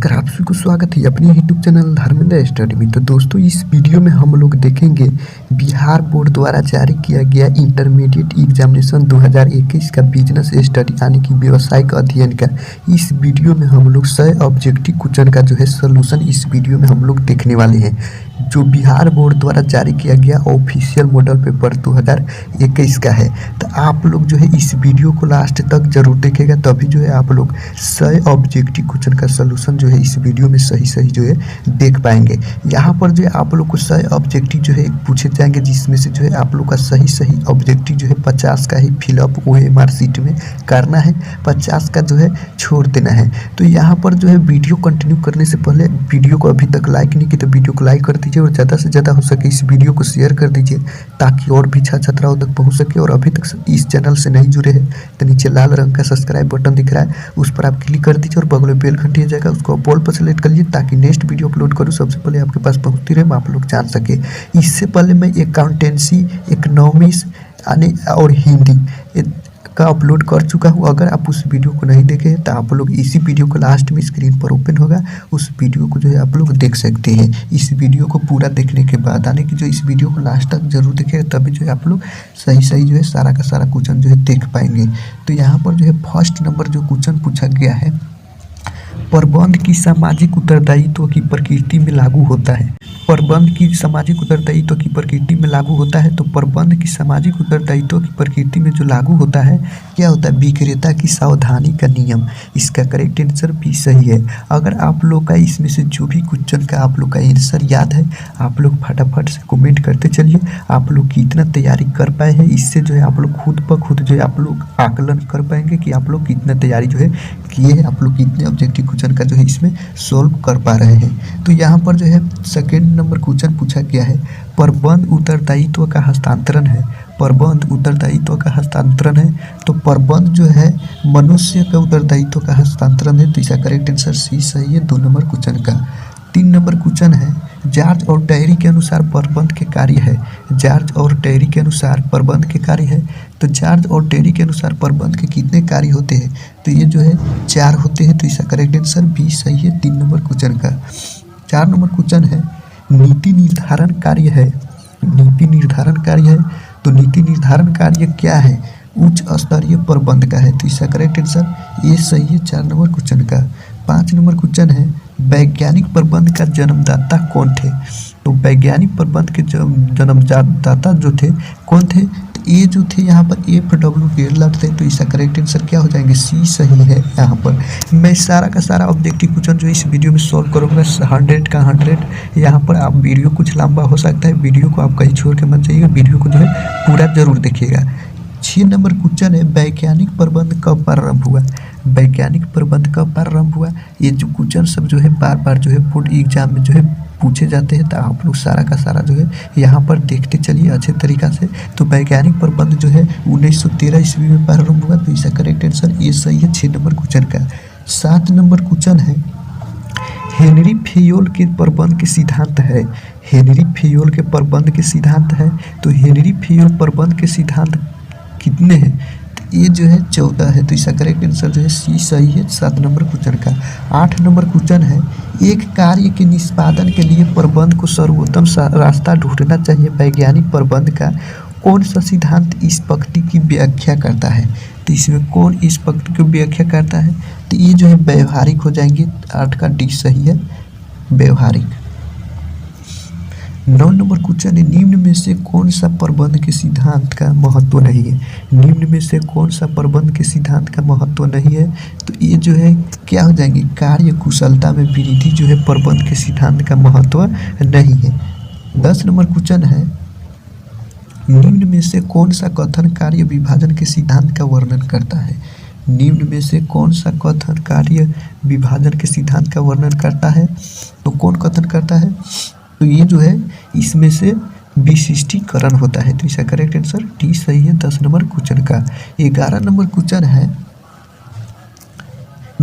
नमस्कार, आप सभी को स्वागत है अपने यूट्यूब चैनल धर्मेंद्र स्टडी में। तो दोस्तों, इस वीडियो में हम लोग देखेंगे बिहार बोर्ड द्वारा जारी किया गया इंटरमीडिएट एग्जामिनेशन 2021 का बिजनेस स्टडी यानी कि व्यवसायिक अध्ययन का। इस वीडियो में हम लोग 100 ऑब्जेक्टिव क्वेश्चन का जो है सोल्यूशन इस वीडियो में हम लोग देखने वाले हैं, जो बिहार बोर्ड द्वारा जारी किया गया ऑफिशियल मॉडल पेपर 2021 का है। तो आप लोग जो है इस वीडियो को लास्ट तक जरूर देखेगा, तभी जो है आप लोग 100 ऑब्जेक्टिव क्वेश्चन का सोल्यूशन जो है इस वीडियो में सही जो है देख पाएंगे। यहाँ पर जो है आप लोग को 100 ऑब्जेक्टिव जो है पूछे जाएंगे, जिसमें से जो है आप लोग का सही ऑब्जेक्टिव जो है 50 का ही फिलअप OMR शीट में करना है, 50 का जो है छोड़ देना है। तो यहाँ पर जो है वीडियो कंटिन्यू करने से पहले वीडियो को अभी तक लाइक नहीं की तो वीडियो को लाइक कर दीजिए और ज़्यादा से ज़्यादा हो सके इस वीडियो को शेयर कर दीजिए, ताकि और भी छात्राओं तक पहुँच सके। और अभी तक इस चैनल से नहीं जुड़े हैं तो नीचे लाल रंग का सब्सक्राइब बटन दिख रहा है, उस पर आप क्लिक कर दीजिए और बगल में बेल घंटी आ जाएगा, उसको ऑल पर सेलेक्ट कर लीजिए, ताकि नेक्स्ट वीडियो अपलोड करूँ सबसे पहले आपके पास पहुँचती रहे, आप लोग जान सके। इससे पहले मैं अकाउंटेंसी, इकोनॉमिक्स और हिंदी का अपलोड कर चुका हूँ। अगर आप उस वीडियो को नहीं देखे हैं तो आप लोग इसी वीडियो को लास्ट में स्क्रीन पर ओपन होगा, उस वीडियो को जो है आप लोग देख सकते हैं। इस वीडियो को पूरा देखने के बाद यानी कि जो इस वीडियो को लास्ट तक जरूर देखेगा, तभी जो है आप लोग सही जो है सारा का सारा क्वेश्चन जो है देख पाएंगे। तो यहाँ पर जो है फर्स्ट नंबर जो क्वेश्चन पूछा गया है, प्रबंध की सामाजिक उत्तरदायित्व की प्रकृति में लागू होता है। प्रबंध की सामाजिक उत्तरदायित्व की प्रकृति में लागू होता है। तो प्रबंध की सामाजिक उत्तरदायित्व की प्रकृति में जो लागू होता है, क्या होता है? विक्रेता की सावधानी का नियम। इसका करेक्ट आंसर भी सही है। अगर आप लोग का इसमें से जो भी क्वेश्चन का आप लोग का आंसर याद है, आप लोग फटाफट से कमेंट करते चलिए। आप लोग कितना तैयारी कर पाए हैं, इससे जो है आप लोग खुद ब खुद जो है आप लोग आकलन कर पाएंगे कि आप लोग कितना तैयारी जो है किए हैं, आप लोग कितने ऑब्जेक्टिव क्वेश्चन का जो है इसमें सोल्व कर पा रहे हैं। तो यहाँ पर जो है सेकेंड नंबर क्वेश्चन पूछा गया है, प्रबंध उत्तरदायित्व का हस्तांतरण है। प्रबंध उत्तरदायित्व का हस्तांतरण है। तो प्रबंध जो है मनुष्य का उत्तरदायित्व का हस्तांतरण है। तो इसका करेक्ट आंसर सी सही है 2 नंबर क्वेश्चन का। 3 नंबर क्वेश्चन है, जॉर्ज और टैरी के अनुसार प्रबंध के कार्य है। जॉर्ज और टैरी के अनुसार प्रबंध के कार्य है। तो जॉर्ज और टैरी के अनुसार प्रबंध के कितने कार्य होते हैं? तो ये जो है 4 होते हैं। तो इसका करेक्ट आंसर भी सही है 3 नंबर क्वेश्चन का। 4 नंबर क्वेश्चन है, नीति निर्धारण कार्य है। नीति निर्धारण कार्य है। तो नीति निर्धारण कार्य क्या है? उच्च स्तरीय प्रबंध का है। तो इसका करेक्ट आंसर ये सही है 4 नंबर क्वेश्चन का। 5 नंबर क्वेश्चन है, वैज्ञानिक प्रबंध का जन्मदाता कौन थे? तो वैज्ञानिक प्रबंध के जन्मदाता जो थे कौन थे? तो ये जो थे यहाँ पर FW गेरलाट थे। तो इसका करेक्ट आंसर क्या हो जाएंगे? सी सही है। यहाँ पर मैं सारा का सारा ऑब्जेक्टिव क्वेश्चन जो इस वीडियो में सॉल्व करूँगा 100 का 100। यहाँ पर आप वीडियो कुछ लंबा हो सकता है, वीडियो को आप कहीं छोड़ के मत जाइएगा, वीडियो को जो है पूरा जरूर देखिएगा। 6 नंबर क्वेश्चन है, वैज्ञानिक प्रबंध कब प्रारंभ हुआ? वैज्ञानिक प्रबंध कब प्रारंभ हुआ? ये जो क्वेश्चन सब जो है बार जो है बोर्ड एग्जाम में जो है पूछे जाते हैं, तो आप लोग सारा का सारा जो है यहाँ पर देखते चलिए अच्छे तरीक़ा से। तो वैज्ञानिक प्रबंध जो है 1913 ईस्वी में प्रारंभ हुआ। तो इसका करेक्ट आंसर ये सही है 6 नंबर क्वेश्चन का। 7 नंबर क्वेश्चन है, हेनरी फेयोल के प्रबंध के सिद्धांत है। हेनरी फेयोल के प्रबंध के सिद्धांत है। तो हेनरी फेयोल प्रबंध के सिद्धांत कितने हैं? तो ये जो है 14 है। तो इसका करेक्ट आंसर जो है सी सही है 7 नंबर क्वेश्चन का। 8 नंबर क्वेश्चन है, एक कार्य के निष्पादन के लिए प्रबंध को सर्वोत्तम रास्ता ढूंढना चाहिए। वैज्ञानिक प्रबंध का कौन सा सिद्धांत इस पंक्ति की व्याख्या करता है? तो इसमें कौन इस पंक्ति की व्याख्या करता है? तो ये जो है व्यवहारिक हो जाएंगे। 8 का डी सही है, व्यवहारिक। 9 नंबर क्वेश्चन है, निम्न में से कौन सा प्रबंध के सिद्धांत का महत्व नहीं है? निम्न में से कौन सा प्रबंध के सिद्धांत का महत्व नहीं है? तो ये जो है क्या हो जाएंगे? कार्य कुशलता में वृद्धि जो है प्रबंध के सिद्धांत का महत्व नहीं है। 10 नंबर क्वेश्चन है, निम्न में से कौन सा कथन कार्य विभाजन के सिद्धांत का वर्णन करता है? निम्न में से कौन सा कथन कार्य विभाजन के सिद्धांत का वर्णन करता है? तो कौन कथन करता है? तो ये जो है इसमें से विशिष्टीकरण होता है। तो इसका करेक्ट आंसर डी सही है 10 नंबर क्वेश्चन का। 11 नंबर क्वेश्चन है,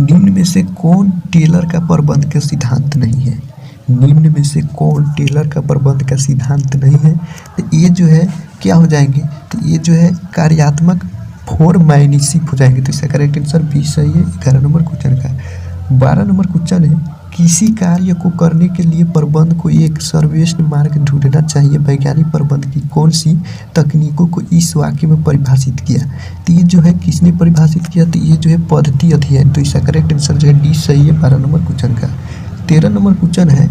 निम्न में से कौन टेलर का प्रबंध का सिद्धांत नहीं है? निम्न में से कौन टेलर का प्रबंध का सिद्धांत नहीं है? तो ये जो है क्या हो जाएंगे? तो ये जो है कार्यात्मक फॉर्मैनिशिप हो जाएंगे। तो इसका करेक्ट आंसर बी सही है 11 नंबर क्वेश्चन का। 12 नंबर क्वेश्चन है, किसी कार्य को करने के लिए प्रबंध को एक सर्वश्रेष्ठ मार्ग ढूंढना चाहिए। वैज्ञानिक प्रबंध की कौन सी तकनीकों को इस वाक्य में परिभाषित किया? तो ये जो है किसने परिभाषित किया? तो ये जो है पद्धति अध्ययन। तो इसका करेक्ट आंसर जो है डी सही है 12 नंबर क्वेश्चन का। 13 नंबर क्वेश्चन है,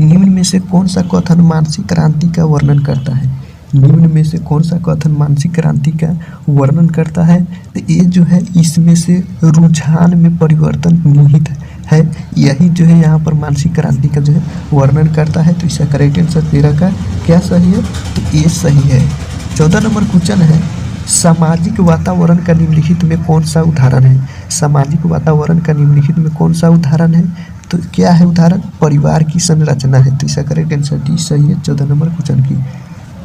निम्न में से कौन सा कथन मानसिक क्रांति का वर्णन करता है? निम्न में से कौन सा कथन मानसिक क्रांति का वर्णन करता है? तो ये जो है इसमें से रुझान में परिवर्तन निहित है, यही जो है यहाँ पर मानसिक क्रांति का जो है वर्णन करता है। तो इसका करेक्ट आंसर 13 का क्या सही है? तो ये सही है। 14 नंबर क्वेश्चन है, सामाजिक वातावरण का निम्नलिखित में कौन सा उदाहरण है? सामाजिक वातावरण का निम्नलिखित में कौन सा उदाहरण है? तो क्या है उदाहरण? परिवार की संरचना है। तो इसका करेक्ट आंसर डी सही है 14 नंबर क्वेश्चन की।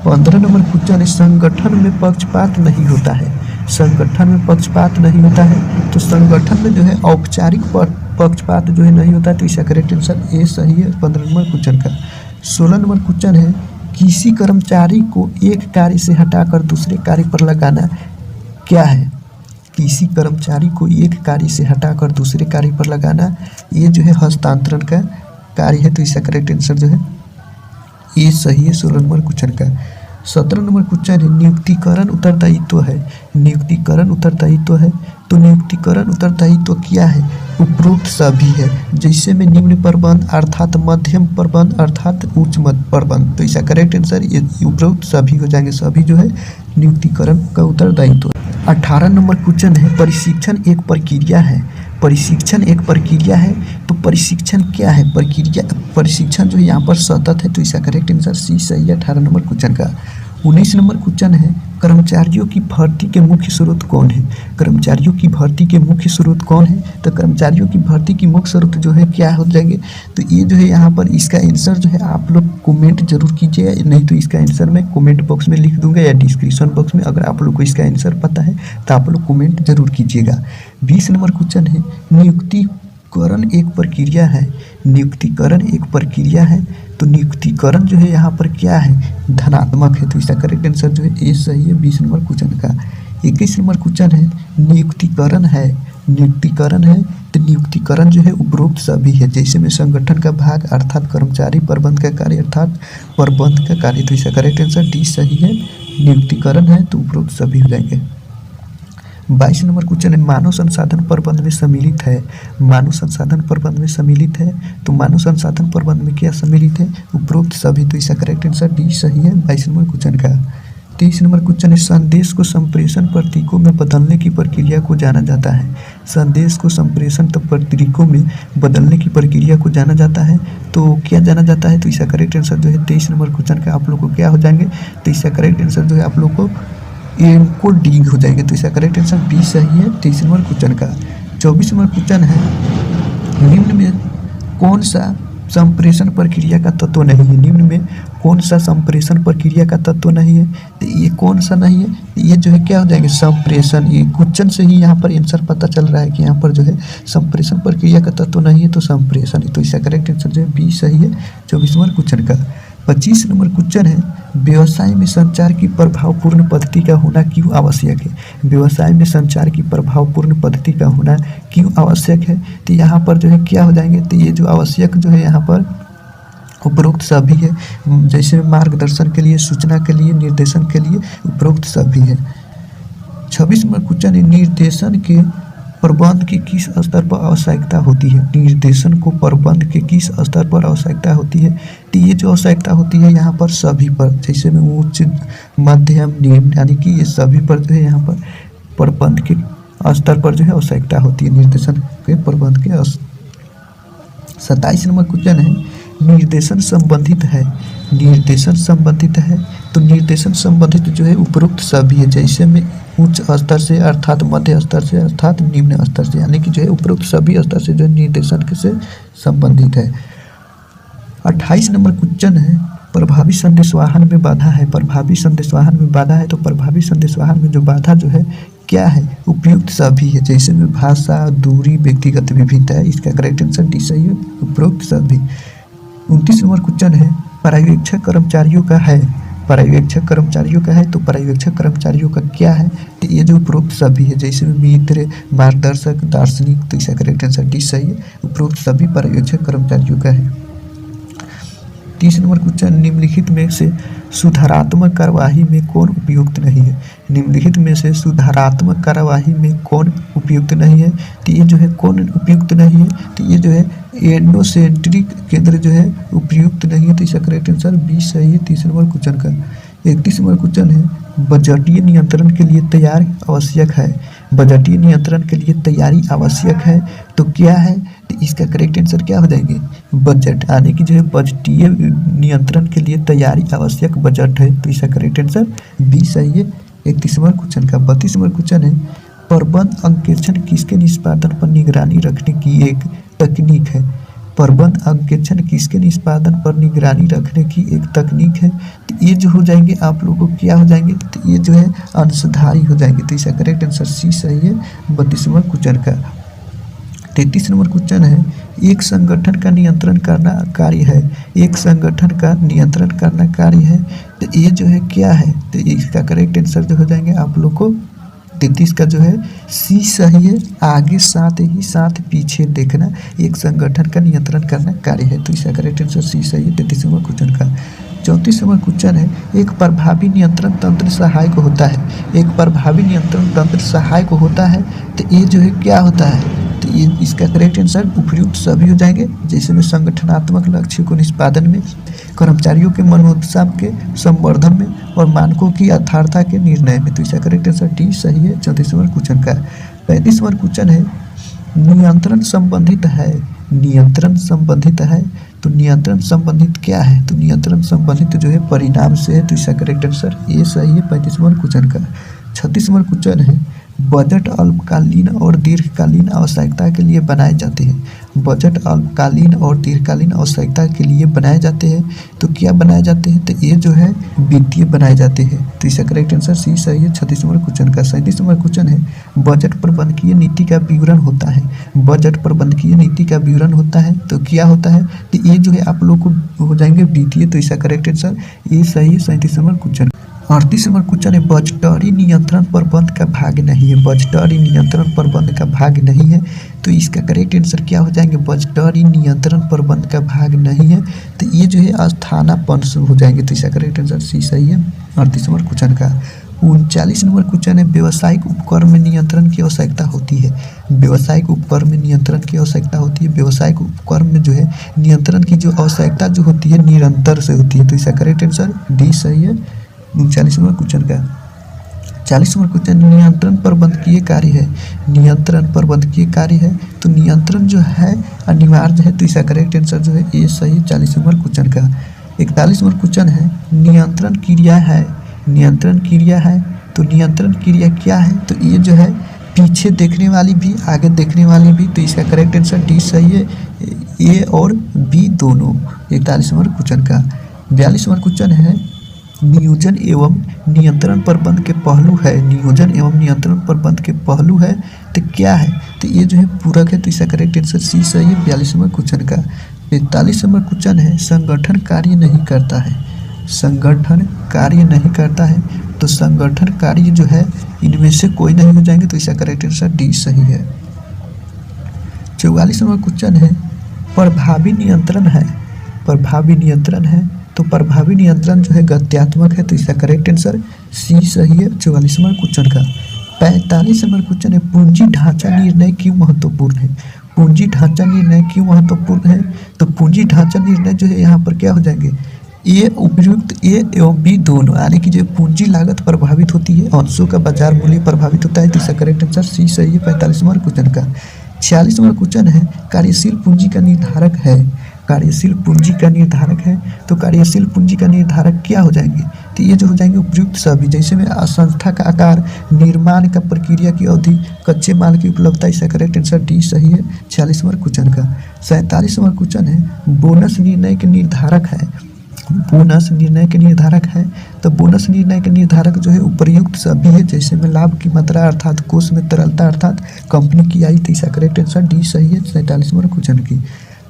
15 नंबर क्वेश्चन है, संगठन में पक्षपात नहीं होता है। संगठन में पक्षपात नहीं होता है, तो संगठन में जो है औपचारिक पक्षपात जो है नहीं होता है। तो इसका करेक्ट आंसर ए सही है 15 नंबर क्वेश्चन का। 16 नंबर क्वेश्चन है, किसी कर्मचारी को एक कार्य से हटाकर दूसरे कार्य पर लगाना क्या है? किसी कर्मचारी को एक कार्य से हटाकर दूसरे कार्य पर लगाना, ये जो है हस्तांतरण का कार्य है। तो इसका करेक्ट आंसर जो है ये सही है 16 नंबर क्वेश्चन का। 17 नंबर क्वेश्चन है, नियुक्तिकरण उत्तरदायित्व है। नियुक्तिकरण उत्तरदायित्व है, तो नियुक्तिकरण उत्तरदायित्व क्या है? उपरोक्त सभी है, जैसे में निम्न प्रबंध अर्थात मध्यम प्रबंध अर्थात उच्च प्रबंध। तो इसका करेक्ट आंसर ये उपरोक्त सभी हो जाएंगे। सभी जो है नियुक्तिकरण का उत्तरदायित्व। 18 नंबर क्वेश्चन है, प्रशिक्षण एक प्रक्रिया है। प्रशिक्षण एक प्रक्रिया है, तो प्रशिक्षण क्या है? प्रक्रिया प्रशिक्षण जो है यहाँ पर सतत है। तो इसका करेक्ट आंसर सी सही है 18 नंबर क्वेश्चन का। 19 नंबर क्वेश्चन है, कर्मचारियों की भर्ती के मुख्य स्रोत कौन है? कर्मचारियों की भर्ती के मुख्य स्रोत कौन है? तो कर्मचारियों की भर्ती की मुख्य स्रोत जो है क्या हो जाएंगे? तो ये जो है यहाँ पर इसका आंसर जो है आप लोग कमेंट जरूर कीजिएगा, नहीं तो इसका आंसर मैं कमेंट बॉक्स में लिख दूंगा या डिस्क्रिप्शन बॉक्स में। अगर आप लोग को इसका आंसर पता है तो आप लोग कमेंट जरूर कीजिएगा। 20 नंबर क्वेश्चन है, नियुक्तिकरण एक प्रक्रिया है। नियुक्तिकरण एक प्रक्रिया है, तो नियुक्तिकरण जो है यहाँ पर क्या है? धनात्मक है। तो इसका करेक्ट आंसर जो है ए सही है 20 नंबर क्वेश्चन का। 21 नंबर क्वेश्चन है, नियुक्तिकरण है। नियुक्तिकरण है, तो नियुक्तिकरण जो है उपरोक्त सभी है, जैसे में संगठन का भाग अर्थात कर्मचारी, प्रबंध का कार्य अर्थात प्रबंध का कार्य। तो इसका करेक्ट आंसर डी सही है। नियुक्तिकरण है तो उपरोक्त सभी हो जाएंगे। 22 नंबर क्वेश्चन है, मानव संसाधन प्रबंध में सम्मिलित है। मानव संसाधन प्रबंध में सम्मिलित है, तो मानव संसाधन प्रबंध में क्या सम्मिलित है? उपरोक्त सभी। तो इसका करेक्ट आंसर डी सही है 22 नंबर क्वेश्चन का। 23 नंबर क्वेश्चन है, संदेश को संप्रेषण प्रतीकों में बदलने की प्रक्रिया को जाना जाता है। संदेश को संप्रेषण प्रतीकों में बदलने की प्रक्रिया को जाना जाता है, तो क्या जाना जाता है? तो इसका करेक्ट आंसर जो है 23 नंबर क्वेश्चन का आप लोग को क्या हो जाएंगे? तो इसका करेक्ट आंसर जो है आप लोग को एन्कोडिंग हो जाएंगे। तो इसका करेक्ट आंसर बी सही है 23 नंबर क्वेश्चन का। 24 नंबर क्वेश्चन है, निम्न में कौन सा संप्रेषण प्रक्रिया का तत्व नहीं है? निम्न में कौन सा संप्रेषण प्रक्रिया का तत्व नहीं है? तो ये कौन सा नहीं है? ये जो है क्या हो जाएंगे? संप्रेषण। ये क्वेश्चन से ही यहाँ पर आंसर पता चल रहा है कि यहाँ पर जो है संप्रेषण प्रक्रिया का तत्व नहीं है, तो संप्रेषण। तो इसका करेक्ट आंसर जो है बी सही है 24 नंबर क्वेश्चन का। 25 नंबर क्वेश्चन है, व्यवसाय में संचार की प्रभावपूर्ण पद्धति का होना क्यों आवश्यक है? व्यवसाय में संचार की प्रभावपूर्ण पद्धति का होना क्यों आवश्यक है? तो यहाँ पर जो है क्या हो जाएंगे? तो ये जो आवश्यक जो है यहाँ पर उपरोक्त सभी है, जैसे मार्गदर्शन के लिए, सूचना के लिए, निर्देशन के लिए उपरोक्त सभी है। 26 नंबर क्वेश्चन है, निर्देशन के प्रबंध की किस स्तर पर आवश्यकता होती है? निर्देशन को प्रबंध के किस स्तर पर आवश्यकता होती है? तो ये जो आवश्यकता होती है यहाँ पर सभी पर, जैसे में उच्च, मध्यम, निम्न, यानी कि ये सभी पर जो है यहाँ पर प्रबंध के स्तर पर जो है आवश्यकता होती है निर्देशन के प्रबंध के। 27 नंबर क्वेश्चन है, निर्देशन संबंधित है। निर्देशन संबंधित है, तो निर्देशन संबंधित जो है उपरोक्त सभी है, जैसे में उच्च स्तर से अर्थात मध्य स्तर से अर्थात निम्न स्तर से, यानी कि जो है उपरोक्त सभी स्तर से जो निर्देशन से संबंधित है। 28 नंबर क्वेश्चन है, प्रभावी संदेशवाहन में बाधा है। प्रभावी संदेशवाहन में बाधा है, तो प्रभावी संदेशवाहन में जो बाधा जो है क्या है? उपयुक्त सभी है, जैसे में भाषा, दूरी, व्यक्तिगत विभिन्नता है। इसका करेक्ट आंसर डी सही है, उपरोक्त सभी। 29 नंबर क्वेश्चन है, पर्यवेक्षक कर्मचारियों का है। पर्यवेक्षक कर्मचारियों का है, तो पर्यवेक्षक कर्मचारियों का क्या है, तो ये जो उपरोक्त सभी है, जैसे मित्र, मार्गदर्शक, दार्शनिक, तो इसका करेक्ट आंसर डी सही है। उपरोक्त सभी पर्यवेक्षक कर्मचारियों का है। 30 नंबर क्वेश्चन, निम्नलिखित में से सुधारात्मक कार्यवाही में कौन उपयुक्त नहीं है। निम्नलिखित में से सुधारात्मक कार्यवाही में कौन उपयुक्त नहीं है, तो ये जो है कौन उपयुक्त नहीं है, तो ये जो है एंडोसेंट्रिक केंद्र जो है उपयुक्त नहीं है, तो इसका करेक्ट आंसर बी सही है 30 नंबर क्वेश्चन का। 31 नंबर क्वेश्चन है, बजटीय नियंत्रण के लिए तैयारी आवश्यक है। बजटीय नियंत्रण के लिए तैयारी आवश्यक है, तो क्या है, तो इसका करेक्ट आंसर क्या हो जाएंगे, बजट, यानी कि जो है बजटीय नियंत्रण के लिए तैयारी आवश्यक बजट है, तो इसका करेक्ट आंसर बी सही है 31 नंबर क्वेश्चन का। 32 नंबर क्वेश्चन है, प्रबंध अंकेक्षण किसके निष्पादन पर निगरानी रखने की एक तकनीक है। प्रबंध अंकेक्षण किसके निष्पादन पर निगरानी रखने की एक तकनीक है, तो ये जो हो जाएंगे आप लोगों को क्या हो जाएंगे, तो ये जो है अंशधारी हो जाएंगे, तो इसका करेक्ट आंसर सी सही है 32 नंबर क्वेश्चन का। 33 नंबर क्वेश्चन है, एक संगठन का नियंत्रण करना कार्य है। एक संगठन का नियंत्रण करना कार्य है, तो ये जो है क्या है, तो इसका करेक्ट आंसर जो हो जाएंगे आप लोग को 33 का जो है सी सही है। आगे साथ ही साथ पीछे देखना, एक संगठन का नियंत्रण करना कार्य है, तो इसका करेक्ट आंसर सी सही है 33 नंबर क्वेश्चन का। 34 नंबर क्वेश्चन है, एक प्रभावी नियंत्रण तंत्र सहायक होता है। एक प्रभावी नियंत्रण तंत्र सहायक होता है, तो ये जो है क्या होता है, तो ये इसका करेक्ट आंसर उपयुक्त सभी हो जाएंगे, जैसे में संगठनात्मक लक्ष्य को निष्पादन में, कर्मचारियों के मनोत्साह के संवर्धन में और मानकों की यथार्थता के निर्णय में, तो इसका करेक्ट आंसर डी सही है 34 नंबर क्वेश्चन का। 35 नंबर क्वेश्चन है, नियंत्रण संबंधित है। नियंत्रण संबंधित है, तो नियंत्रण संबंधित क्या है, तो नियंत्रण संबंधित जो है परिणाम से है, तो इसका करेक्ट आंसर ए सही है 35 नंबर क्वेश्चन का। 36 नंबर क्वेश्चन है, बजट अल्पकालीन और दीर्घकालीन आवश्यकता के लिए बनाए जाते हैं। बजट अल्पकालीन और दीर्घकालीन आवश्यकता के लिए बनाए जाते हैं, तो क्या बनाए जाते हैं, तो ये जो है वित्तीय बनाए जाते हैं, तो इसका करेक्ट आंसर सी सही है 36 नंबर क्वेश्चन का। 37 नंबर क्वेश्चन है, बजट प्रबंधकीय नीति का विवरण होता है। बजट प्रबंधकीय नीति का विवरण होता है, तो क्या होता है, तो ये जो है आप लोग को हो जाएंगे वित्तीय, तो इसका करेक्ट आंसर ये सही है 37 नंबर क्वेश्चन। 38 नंबर क्वेश्चन है, बजटरी नियंत्रण प्रबंध का भाग नहीं है। बजटरी नियंत्रण प्रबंध का भाग नहीं है, तो इसका करेक्ट आंसर क्या हो जाएंगे, बजटरी नियंत्रण प्रबंध का भाग नहीं है, तो ये जो है स्थानापन्न से हो जाएंगे, तो इसका करेक्ट आंसर सी सही है 38 नंबर क्वेश्चन का। 39 नंबर क्वेश्चन है, व्यावसायिक उपक्रम में नियंत्रण की आवश्यकता होती है। व्यावसायिक उपक्रम में नियंत्रण की आवश्यकता होती है। व्यावसायिक उपक्रम में जो है नियंत्रण की जो आवश्यकता जो होती है निरंतर से होती है, तो इसका करेक्ट आंसर डी सही है 39 नंबर क्वेश्चन का। 40 नंबर क्वेश्चन, नियंत्रण प्रबंधकीय कार्य है। नियंत्रण प्रबंधकीय कार्य है, तो नियंत्रण जो है अनिवार्य है, तो इसका करेक्ट आंसर जो है ये सही 40 नंबर क्वेश्चन का। 41 नंबर क्वेश्चन है, नियंत्रण क्रिया है। नियंत्रण क्रिया है, तो नियंत्रण क्रिया क्या है, तो ये जो है पीछे देखने वाली भी आगे देखने वाली भी, तो इसका करेक्ट आंसर डी सही है, ए और बी दोनों 41 नंबर क्वेश्चन का। 42 नंबर क्वेश्चन है, नियोजन एवं नियंत्रण प्रबंध के पहलू है। नियोजन एवं नियंत्रण प्रबंध के पहलू है, तो क्या है, तो ये जो है पूरक है, तो इसका करेक्ट आंसर सी सही है 42 नंबर क्वेश्चन का। 45 नंबर क्वेश्चन है, संगठन कार्य नहीं करता है। संगठन कार्य नहीं करता है, तो संगठन कार्य जो है इनमें से कोई नहीं हो जाएंगे, तो इसका करेक्ट आंसर डी सही है। 44 नंबर क्वेश्चन है, प्रभावी नियंत्रण है। प्रभावी नियंत्रण है, तो प्रभावी नियंत्रण जो है गत्यात्मक है, तो इसका करेक्ट आंसर सी सही है 44 नंबर क्वेश्चन का। 45 नंबर क्वेश्चन है, पूंजी ढांचा निर्णय क्यों महत्वपूर्ण है। पूंजी ढांचा निर्णय क्यों महत्वपूर्ण है, तो पूंजी ढांचा निर्णय जो है यहाँ पर क्या हो जाएंगे, ए उपयुक्त, ए एवं बी दोनों, यानी कि जो पूंजी लागत प्रभावित होती है, अंशों का बाजार मूल्य प्रभावित होता है, तो इसका करेक्ट आंसर सी सही है 45 नंबर क्वेश्चन का। 46 नंबर क्वेश्चन है, कार्यशील पूंजी का निर्धारक है। कार्यशील पूंजी का निर्धारक है, तो कार्यशील पूंजी का निर्धारक क्या हो जाएंगे, तो ये जो हो जाएंगे उपयुक्त सभी, जैसे में संस्था का आकार, निर्माण का प्रक्रिया की अवधि, कच्चे माल की उपलब्धता, इसका करेक्ट आंसर डी सही है 46 नंबर क्वेश्चन का। 47 नंबर क्वेश्चन है, बोनस निर्णय के निर्धारक है। बोनस निर्णय के निर्धारक है, तो बोनस निर्णय के निर्धारक जो है उपयुक्त सभी है, जैसे में लाभ की मात्रा अर्थात कोष में तरलता अर्थात कंपनी की आई, तो इसका करेक्ट आंसर डी सही है 47 नंबर क्वेश्चन की।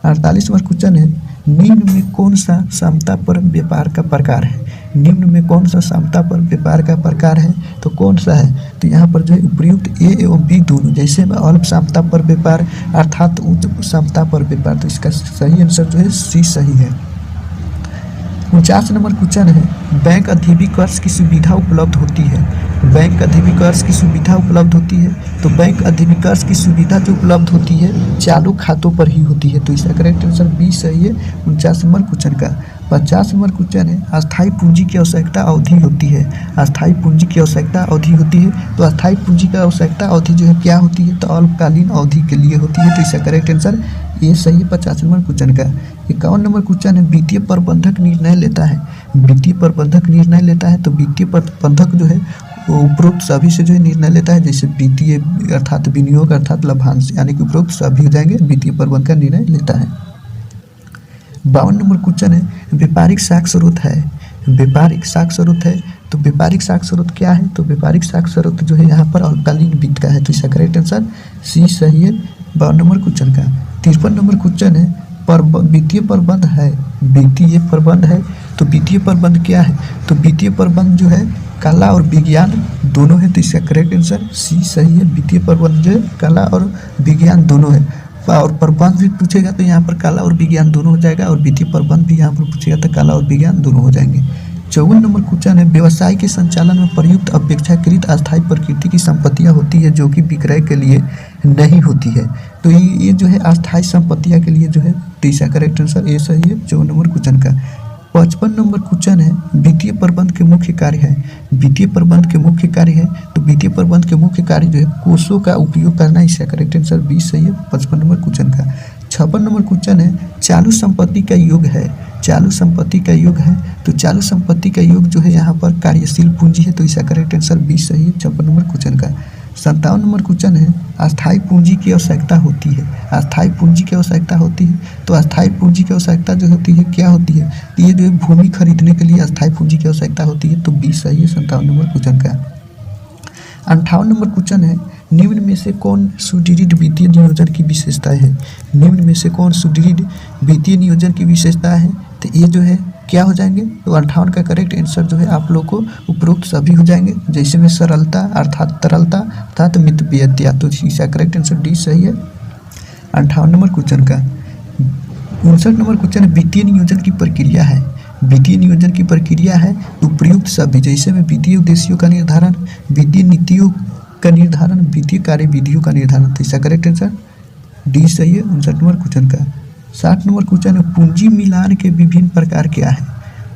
48 नंबर क्वेश्चन है, निम्न में कौन सा समता पर व्यापार का प्रकार है? निम्न में कौन सा समता पर व्यापार का प्रकार है? तो कौन सा है? तो यहाँ पर जो है उपयुक्त ए एवं बी दोनों, जैसे में अल्प समता पर व्यापार अर्थात उच्च समता पर व्यापार, तो इसका सही आंसर जो है सी सही है। 49 नंबर क्वेश्चन है, बैंक अधिवी कर्ज की सुविधा उपलब्ध होती है। बैंक अधिवी कर्ज की सुविधा उपलब्ध होती है, तो बैंक अधिवी कर्ज की सुविधा जो उपलब्ध होती है चालू खातों पर ही होती है, तो इसका करेक्ट आंसर बी सही है 49 नंबर क्वेश्चन का। 50 नंबर क्वेश्चन है, अस्थायी पूंजी की आवश्यकता अवधि होती है। अस्थायी पूंजी की आवश्यकता अवधि होती है, तो अस्थायी पूंजी की आवश्यकता अवधि जो है क्या होती है? तो अल्पकालीन अवधि के लिए होती है, तो इसका करेक्ट आंसर ये सही है 50 नंबर क्वेश्चन का। 51 नंबर क्वेश्चन है, वित्तीय प्रबंधक निर्णय लेता है। वित्तीय प्रबंधक निर्णय लेता है, तो वित्तीय प्रबंधक जो है वो उपरोक्त सभी से जो है निर्णय लेता है, जैसे वित्तीय अर्थात विनियोग अर्थात लाभांश, यानी कि उपरोक्त सभी हो जाएंगे, वित्तीय प्रबंधक का निर्णय लेता है। 52 नंबर क्वेश्चन है, व्यापारिक साख स्रोत है। व्यापारिक साख स्रोत है, तो व्यापारिक साख स्रोत क्या है? तो व्यापारिक साख स्रोत जो है यहाँ पर अल्पकालीन वित्त का है, तो इसका करेक्ट आंसर सी सही है 52 नंबर क्वेश्चन का। 53 नंबर क्वेश्चन है, वित्तीय प्रबंध है। वित्तीय प्रबंध है, तो वित्तीय प्रबंध क्या है? तो वित्तीय प्रबंध जो है कला और विज्ञान दोनों है, तो इसका करेक्ट आंसर सी सही है। वित्तीय प्रबंध जो है कला और विज्ञान दोनों है, और प्रबंध भी पूछेगा तो यहाँ पर कला और विज्ञान दोनों हो जाएगा, और वित्तीय प्रबंध भी यहाँ पर पूछेगा तो कला और विज्ञान दोनों हो जाएंगे। 54 नंबर क्वेश्चन है, व्यवसाय के संचालन में प्रयुक्त अपेक्षाकृत अस्थायी प्रकृति की संपत्तियां होती है जो कि विक्रय के लिए नहीं होती है, तो ये जो है अस्थायी संपत्तियां के लिए जो है, तो इसका करेक्ट आंसर ए सही है 54 नंबर क्वेश्चन का। 55 नंबर क्वेश्चन है, वित्तीय प्रबंध के मुख्य कार्य है। वित्तीय प्रबंध के मुख्य कार्य है, तो वित्तीय प्रबंध के मुख्य कार्य जो है कोषों का उपयोग करना, इसका करेक्ट आंसर बी सही है 55 नंबर क्वेश्चन का। 56 नंबर क्वेश्चन है, चालू संपत्ति का योग है। चालू संपत्ति का योग है, तो चालू संपत्ति का योग जो है यहाँ पर कार्यशील पूंजी है, तो इसका करेक्ट आंसर बी सही है 56 नंबर क्वेश्चन का। 57 नंबर क्वेश्चन है, अस्थायी पूंजी की आवश्यकता होती है। अस्थायी पूंजी की आवश्यकता होती है, तो अस्थायी पूंजी की आवश्यकता जो होती है क्या होती है? तो ये जो है भूमि खरीदने के लिए अस्थायी पूंजी की आवश्यकता होती है, तो बी सही है 57 नंबर क्वेश्चन का। 58 नंबर क्वेश्चन है, निम्न में से कौन सुदृढ़ वित्तीय नियोजन की विशेषता है? निम्न में से कौन सुदृढ़ वित्तीय नियोजन की विशेषता है? तो ये जो है क्या हो जाएंगे? तो 58 का करेक्ट आंसर जो है आप लोग को उपरोक्त सभी हो जाएंगे, जैसे में सरलता अर्थात तरलता अर्थात मितव्ययता, तो इसका करेक्ट आंसर डी सही है 58 नंबर क्वेश्चन का। 59 नंबर क्वेश्चन, वित्तीय नियोजन की प्रक्रिया है। वित्तीय नियोजन की प्रक्रिया है, उपयुक्त सभी, जैसे में वित्तीय उद्देश्यों का निर्धारण, वित्तीय नीतियों का निर्धारण, वित्तीय कार्यविधियों का निर्धारण, तो इसका करेक्ट आंसर डी सही है 59 नंबर क्वेश्चन का। 60 नंबर क्वेश्चन है, पूंजी मिलान के विभिन्न प्रकार क्या है?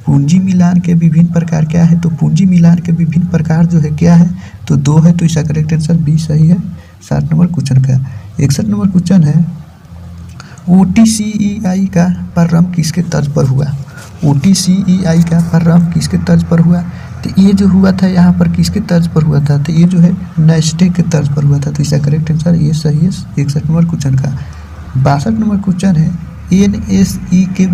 पूंजी मिलान के विभिन्न प्रकार क्या है? तो पूंजी मिलान के विभिन्न प्रकार जो है क्या है? तो 2 है, तो इसका करेक्ट आंसर बी सही है 60 नंबर क्वेश्चन का। 61 नंबर क्वेश्चन है, OTCEI का प्रारंभ किसके तर्ज पर हुआ? OTCEI का प्रारंभ किसके तर्ज पर हुआ? तो ये जो हुआ था यहाँ पर किसके तर्ज पर हुआ था? तो ये जो है नेस्टे के तर्ज पर हुआ था, तो इसका करेक्ट आंसर ये सही है 61 नंबर क्वेश्चन का। 62 नंबर क्वेश्चन है, NSE के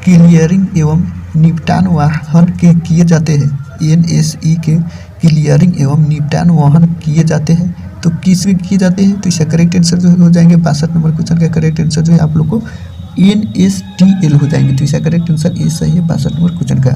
क्लियरिंग एवं निपटान वाहन के किए जाते हैं। NSE के क्लियरिंग एवं निपटान वाहन किए जाते हैं, तो किस में किए जाते हैं? तो इसका करेक्ट आंसर जो हो जाएंगे 62 नंबर क्वेश्चन का करेक्ट आंसर जो है आप लोग को NSTL हो जाएंगे, तो इसका करेक्ट आंसर ये सही है 62 नंबर क्वेश्चन का।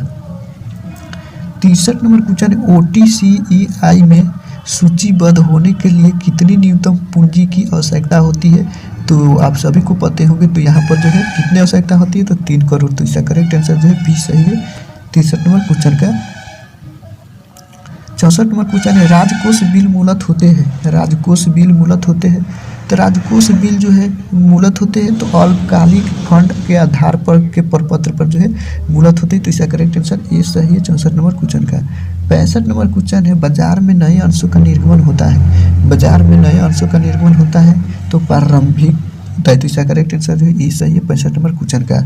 63 नंबर क्वेश्चन है, OTCEI में सूचीबद्ध होने के लिए कितनी न्यूनतम पूंजी की आवश्यकता होती है? तो आप सभी को पते होंगे, तो यहाँ पर जो है कितनी आवश्यकता होती है? तो 3 करोड़, तो इसका करेक्ट आंसर जो है बी सही है 63 नंबर क्वेश्चन का। 64 नंबर क्वेश्चन है, राजकोष बिल मूलत होते हैं। राजकोष बिल मूलत होते हैं, तो राजकोष बिल जो है मूलत होते हैं, तो अल्पकालिक फंड के आधार पर के प्रपत्र पर जो है मूलत होते हैं, तो इसका करेक्ट आंसर ये सही है 64 नंबर क्वेश्चन का। 65 नंबर क्वेश्चन है, बाजार में नए अंशों का निर्गमन होता है। बाजार में नए अंशों का निर्गमन होता है, तो प्रारंभिक होता है, तो इसका करेक्ट आंसर जो है ये सही है 65 नंबर क्वेश्चन का।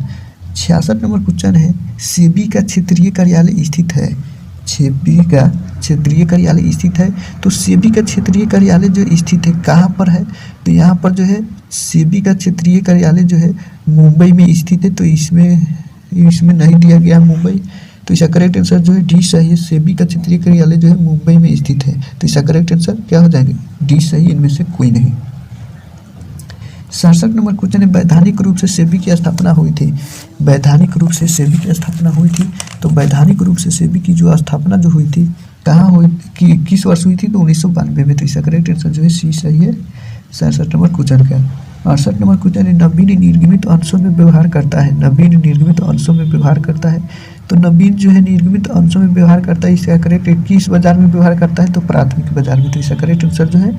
66 नंबर क्वेश्चन है, सेबी का क्षेत्रीय कार्यालय स्थित है। सेबी का क्षेत्रीय कार्यालय स्थित है, तो सेबी का क्षेत्रीय कार्यालय जो स्थित है कहाँ पर है? तो यहाँ पर जो है सेबी का क्षेत्रीय कार्यालय जो है मुंबई में स्थित है, तो इसमें नहीं दिया गया मुंबई, तो इसका करेक्ट आंसर जो है डी सही है। सेबी का क्षेत्रीय कार्यालय जो है मुंबई में स्थित है, तो इसका करेक्ट आंसर क्या हो जाएंगे? डी सही, इनमें से कोई नहीं। 67 नंबर क्वेश्चन है, वैधानिक रूप से सेबी की स्थापना हुई थी। वैधानिक रूप से सेबी की स्थापना हुई थी, तो वैधानिक रूप से सेबी की जो स्थापना जो हुई थी कहाँ हुई, कि किस वर्ष हुई थी, तो 1992 में। तो इसका करेक्ट आंसर जो है सी सही है 67 नंबर क्वेश्चन का। 68 नंबर क्वेश्चन है, नवीन निर्गमित अंशों में व्यवहार करता है। नवीन निर्गमित अंशों में व्यवहार करता है, तो नवीन जो है निर्गमित अंशों में व्यवहार करता है, इसका करेक्ट किस बाजार में व्यवहार करता है, तो प्राथमिक बाजार में। तो इसका करेक्ट आंसर जो है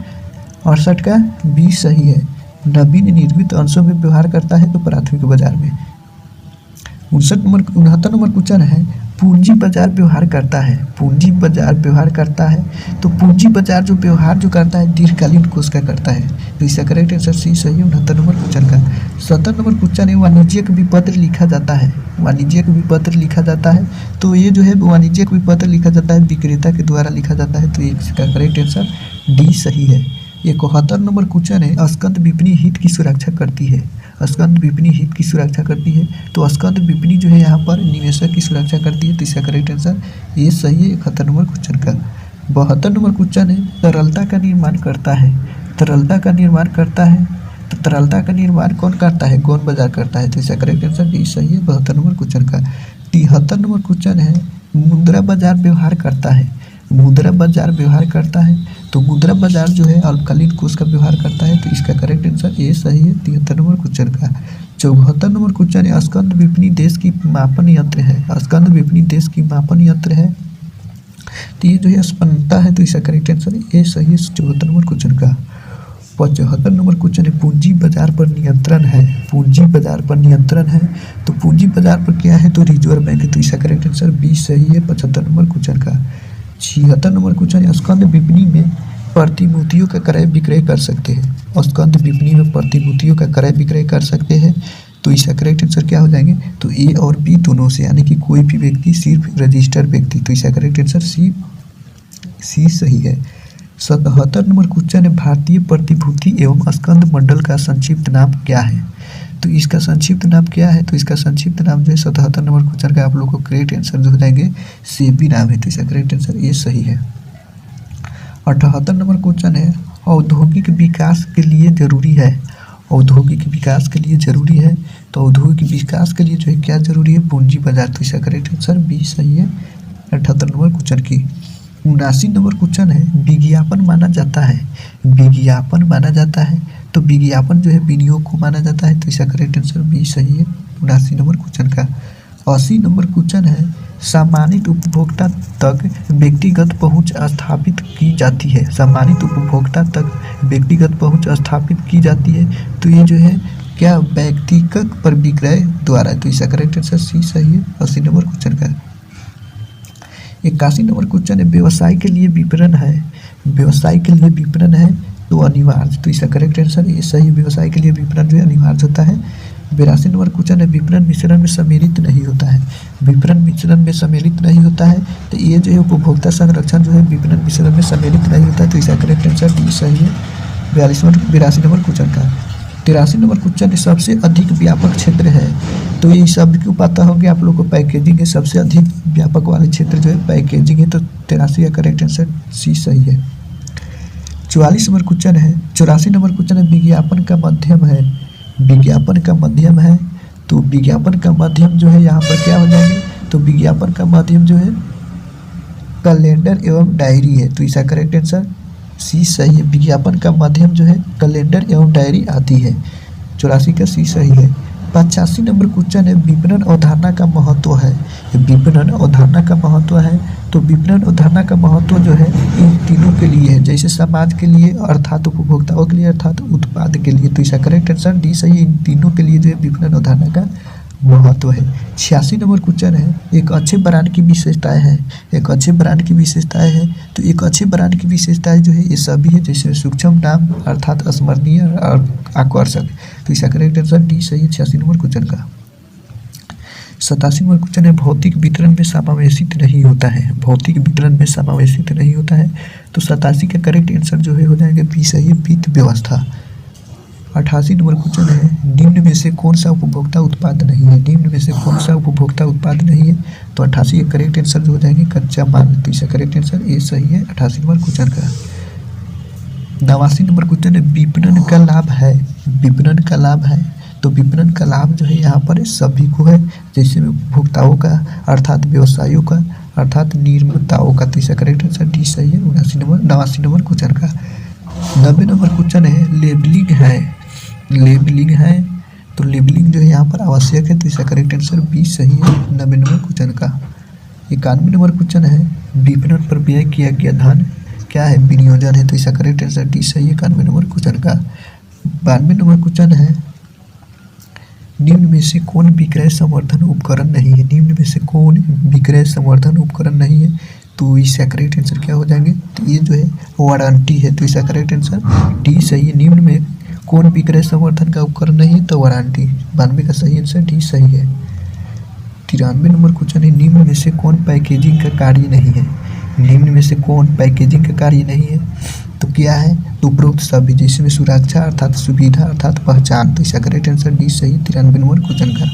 68 का बी सही है। नवीन निर्मित अंशों में व्यवहार करता है, तो प्राथमिक बाजार में। 69 नंबर क्वेश्चन है, पूंजी बाजार व्यवहार करता है। पूंजी बाजार व्यवहार करता है, तो पूंजी बाजार जो व्यवहार जो करता है दीर्घकालीन कोष का करता है। तो इसका करेक्ट आंसर सी सही है 69 नंबर क्वेश्चन का। 70 नंबर क्वेश्चन है, वाणिज्यिक विपत्र लिखा जाता है। वाणिज्यिक विपत्र लिखा जाता है, तो ये जो है वाणिज्यिक विपत्र लिखा जाता है विक्रेता के द्वारा लिखा जाता है। तो इसका करेक्ट आंसर डी सही है। 71 नंबर क्वेश्चन है, स्कंद विपणी हित की सुरक्षा करती है। स्कंद विपणी हित की सुरक्षा करती है, तो स्कंद विपणी जो है यहाँ पर निवेशक की सुरक्षा करती है। तो इसका करेक्ट आंसर ये सही है 71 नंबर क्वेश्चन का। 72 नंबर क्वेश्चन है, तरलता का निर्माण करता है। तरलता का निर्माण करता है, तो तरलता का निर्माण कौन करता है, कौन बाजार करता है। तो इसका करेक्ट आंसर डी सही है 72 नंबर क्वेश्चन का। 73 नंबर क्वेश्चन है, मुद्रा बाजार व्यवहार करता है। मुद्रा बाजार व्यवहार करता है, तो मुद्रा बाजार जो है अल्पकालीन कोष का व्यवहार करता है। तो इसका करेक्ट आंसर ये सही है 73 नंबर क्वेश्चन का। 74 नंबर क्वेश्चन है, स्कंद विपणी देश की मापन यंत्र है। स्कंद विपणी देश की मापन यंत्र है, तो ये जो है स्पंदता है। तो इसका करेक्ट आंसर ये सही है 74 नंबर क्वेश्चन का। 75 नंबर क्वेश्चन है, पूंजी बाजार पर नियंत्रण है। पूंजी बाजार पर नियंत्रण है, तो पूंजी बाजार पर क्या है, तो रिजर्व बैंक है। तो इसका करेक्ट आंसर बी सही है 75 नंबर क्वेश्चन का। 76 नंबर क्वेश्चन है, स्कंद विपणी में प्रतिभूतियों का क्रय विक्रय कर सकते हैं। स्कंद विपणी में प्रतिभूतियों का क्रय विक्रय कर सकते हैं। तो इसका करेक्ट आंसर क्या हो जाएंगे, तो ए और बी दोनों से, यानी कि कोई भी व्यक्ति, सिर्फ रजिस्टर्ड व्यक्ति। तो इसका करेक्ट आंसर सी सही है। 77 नंबर क्वेश्चन है, भारतीय प्रतिभूति एवं स्कंद मंडल का संक्षिप्त नाम क्या है। तो इसका संक्षिप्त नाम क्या है, तो इसका संक्षिप्त नाम जो है 77 नंबर क्वेश्चन का आप लोग को करेक्ट आंसर जो हो जाएंगे सेबी नाम है। तो इसका करेक्ट आंसर ये सही है। 78 नंबर क्वेश्चन है, औद्योगिक विकास के लिए जरूरी है। औद्योगिक विकास के लिए जरूरी है, तो औद्योगिक विकास के लिए जो है क्या जरूरी है, पूंजी बाजार। तो इसका करेक्ट आंसर बी सही है 78 नंबर क्वेश्चन की। 79 नंबर क्वेश्चन है, विज्ञापन माना जाता है। विज्ञापन माना जाता है, तो विज्ञापन जो है विनियोग को माना जाता है। तो इसका करेक्ट आंसर बी सही है 79 नंबर क्वेश्चन का। 80 नंबर क्वेश्चन है, सम्मानित उपभोक्ता तक व्यक्तिगत पहुंच स्थापित की जाती है। सम्मानित उपभोक्ता तक व्यक्तिगत पहुंच स्थापित की जाती है, तो ये जो है क्या, व्यक्तिगत पर विक्रय द्वारा। तो इसका करेक्ट आंसर सी सही है 80 नंबर क्वेश्चन का। 81 नंबर क्वेश्चन है, व्यवसाय के लिए विपणन है। व्यवसाय के लिए विपणन है, तो अनिवार्य। तो इसका करेक्ट आंसर ये सही, व्यवसाय के लिए विपणन जो है अनिवार्य होता है। 82 नंबर क्वेश्चन है, विपणन मिश्रण में सम्मिलित नहीं होता है। विपणन मिश्रण में सम्मिलित नहीं होता है, तो ये जो है उपभोक्ता संरक्षण जो है विपणन मिश्रण में सम्मिलित नहीं होता है। तो इसका करेक्ट आंसर डी सही है 82 नंबर क्वेश्चन का। 83 नंबर क्वेश्चन है, सबसे अधिक व्यापक क्षेत्र है। तो ये सब क्यों पता होगा आप लोग को, पैकेजिंग है। सबसे अधिक व्यापक वाले क्षेत्र जो है पैकेजिंग है। तो 83 का करेक्ट आंसर सी सही है। 44 नंबर क्वेश्चन है, 84 नंबर क्वेश्चन है, विज्ञापन का माध्यम है। विज्ञापन का माध्यम है, तो विज्ञापन का माध्यम जो है यहाँ पर क्या हो जाएंगे, तो विज्ञापन का माध्यम जो है कैलेंडर एवं डायरी है। तो इसका करेक्ट आंसर सी सही है। विज्ञापन का माध्यम जो है कैलेंडर एवं डायरी आती है। 84 का सी सही है। 85 नंबर क्वेश्चन है, विपणन अवधारणा का महत्व है। विपणन अवधारणा का महत्व है, तो विपणन अवधारणा का महत्व जो है इन तीनों के लिए है, जैसे समाज के लिए अर्थात उपभोक्ताओं के लिए अर्थात उत्पाद के लिए। तो इसका करेक्ट आंसर डी सही है। इन तीनों के लिए जो है विपणन अवधारणा का महत्व है। 86 नंबर क्वेश्चन है, एक अच्छे ब्रांड की विशेषताएं हैं। एक अच्छे ब्रांड की विशेषताएं हैं, तो एक अच्छे ब्रांड की विशेषताएं जो है ये सभी है, जैसे सूक्ष्म नाम अर्थात स्मरणीय और आकर्षक। तो इसका करेक्ट आंसर डी सही है 86 नंबर क्वेश्चन का। 87 नंबर क्वेश्चन है, भौतिक वितरण में समावेशित नहीं होता है। भौतिक वितरण में समावेशित नहीं होता है, तो 87 का करेक्ट आंसर जो है हो जाएगा बी सही है, वित्त व्यवस्था। 88 नंबर क्वेश्चन है, निम्न में से कौन सा उपभोक्ता उत्पाद नहीं है। निम्न में से कौन सा उपभोक्ता उत्पाद नहीं है, तो 88 का करेक्ट आंसर जो हो जाएंगे कच्चा माल। तो इसका करेक्ट आंसर ए सही है 88 नंबर क्वेश्चन का। 89 नंबर क्वेश्चन है, विपणन का लाभ है। विपणन का लाभ है, तो विपणन का लाभ जो है यहाँ पर सभी को है, जैसे उपभोक्ताओं का अर्थात व्यवसायियों का अर्थात निर्माताओं का। तो इसका करेक्ट आंसर डी सही है। 89 नंबर क्वेश्चन का 90 नंबर क्वेश्चन है लेबलिंग है। लेबलिंग है तो लेबलिंग जो है यहाँ पर आवश्यक है, तो इसका करेक्ट आंसर बी सही है 90 नंबर क्वेश्चन का। 91 नंबर क्वेश्चन है विपणन पर व्यय किया गया धन क्या है, विनियोजन है, तो इसका करेक्ट आंसर डी सही है 91 नंबर क्वेश्चन का। 92 नंबर क्वेश्चन है निम्न में से कौन विक्रय संवर्धन उपकरण नहीं है। निम्न में से कौन विक्रय संवर्धन उपकरण नहीं है, तो इसका करेक्ट आंसर क्या हो जाएंगे, तो ये जो है वारंटी है, तो इसका करेक्ट आंसर डी सही है। निम्न में कौन विक्रय संवर्धन का उपकरण नहीं है, तो वारंटी। 92 का सही आंसर डी सही है। 93 नंबर क्वेश्चन है निम्न में से कौन पैकेजिंग का कार्य नहीं है। निम्न में से कौन पैकेजिंग का कार्य नहीं है, तो क्या है, तो उपरोक्त सभी, जिसमें सुरक्षा अर्थात सुविधा अर्थात पहचान, तो इसका करेक्ट आंसर डी सही 93 नंबर क्वेश्चन का।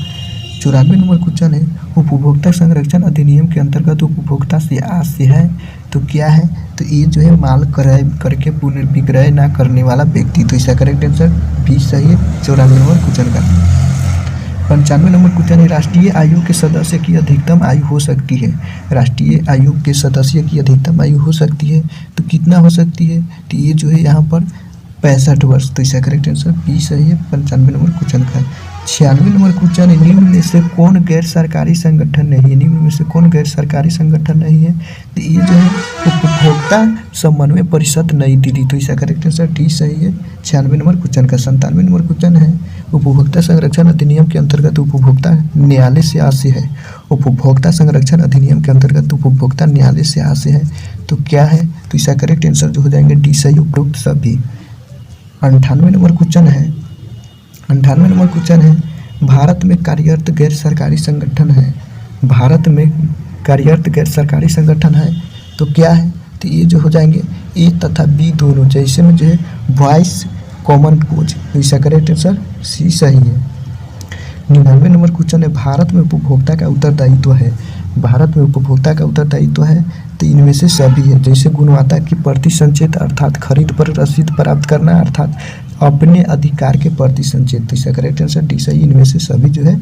94 नंबर क्वेश्चन है उपभोक्ता संरक्षण अधिनियम के अंतर्गत उपभोक्ता से आशय है, तो क्या है, तो ये जो है माल क्रय करके पुनर्विक्रय ना करने वाला व्यक्ति, तो इसका करेक्ट आंसर बी सही है 94 नंबर क्वेश्चन का। 95 नंबर क्वेश्चन है राष्ट्रीय आयोग के सदस्य की अधिकतम आयु हो सकती है। राष्ट्रीय आयोग के सदस्य की अधिकतम आयु हो सकती है, तो कितना हो सकती है, तो ये जो है यहाँ पर 65 वर्ष, तो इसका करेक्ट आंसर बी सही है 95 नंबर क्वेश्चन का। 96 नंबर क्वेश्चन है निम्न में से कौन गैर सरकारी संगठन नहीं है। निम्न में से कौन गैर सरकारी संगठन नहीं है, तो ये जो है उपभोक्ता समन्वय परिषद नई दिल्ली, तो इसका करेक्ट आंसर डी सही है 96 नंबर क्वेश्चन का। 97 नंबर क्वेश्चन है उपभोक्ता संरक्षण अधिनियम के अंतर्गत उपभोक्ता न्यायालय से आशय है। उपभोक्ता संरक्षण अधिनियम के अंतर्गत उपभोक्ता न्यायालय से आशय है, तो क्या है, तो इसका करेक्ट आंसर जो हो जाएंगे डी सही उपरोक्त सभी। 98 नंबर क्वेश्चन है 98 नंबर क्वेश्चन है भारत में कार्यरत गैर सरकारी संगठन है। भारत में कार्यरत गैर सरकारी संगठन है, तो क्या है, तो ये जो हो जाएंगे ए तथा बी दोनों, जैसे में जो है वॉइस कॉमन कोच, तो इसका करेक्ट आंसर सी सही है। 99 नंबर क्वेश्चन है भारत में उपभोक्ता का उत्तरदायित्व है। भारत में उपभोक्ता का उत्तरदायित्व है, तो इनमें से सभी है, जैसे गुणवत्ता की प्रति संचेत अर्थात खरीद पर रसीद प्राप्त करना अर्थात अपने अधिकार के प्रति संचेत, तो इसका करेक्ट आंसर डी सही, इनमें से सभी जो है।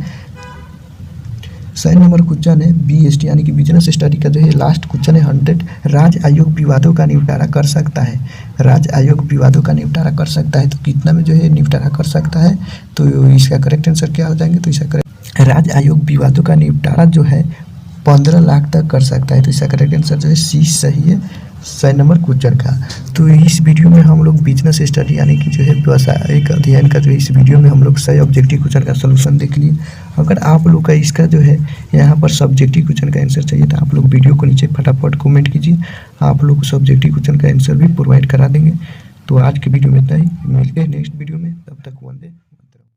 100 नंबर क्वेश्चन है BST यानी कि बिजनेस स्टडी का जो है लास्ट क्वेश्चन है 100 राज्य आयोग विवादों का निपटारा कर सकता है। राज्य आयोग विवादों का निपटारा कर सकता है, तो कितना में जो है निपटारा कर सकता है, तो इसका करेक्ट आंसर क्या हो जाएंगे, तो इसका करेक्ट राज्य आयोग विवादों का निपटारा जो है 15 लाख तक कर सकता है, तो इसका करेक्ट आंसर जो है सी सही है 100 नंबर क्वेश्चन का। तो इस वीडियो में हम लोग बिजनेस स्टडी यानी कि जो है व्यवसायिक अध्ययन का जो इस वीडियो में हम लोग 100 ऑब्जेक्टिव क्वेश्चन का सलूशन देख लिए। अगर आप लोग का इसका जो है यहाँ पर सब्जेक्टिव क्वेश्चन का आंसर चाहिए, तो आप लोग वीडियो को नीचे फटाफट कमेंट कीजिए, आप लोग को सब्जेक्टिव क्वेश्चन का आंसर भी प्रोवाइड करा देंगे। तो आज के वीडियो में इतना ही, मिलते हैं नेक्स्ट वीडियो में, तब तक वंदे।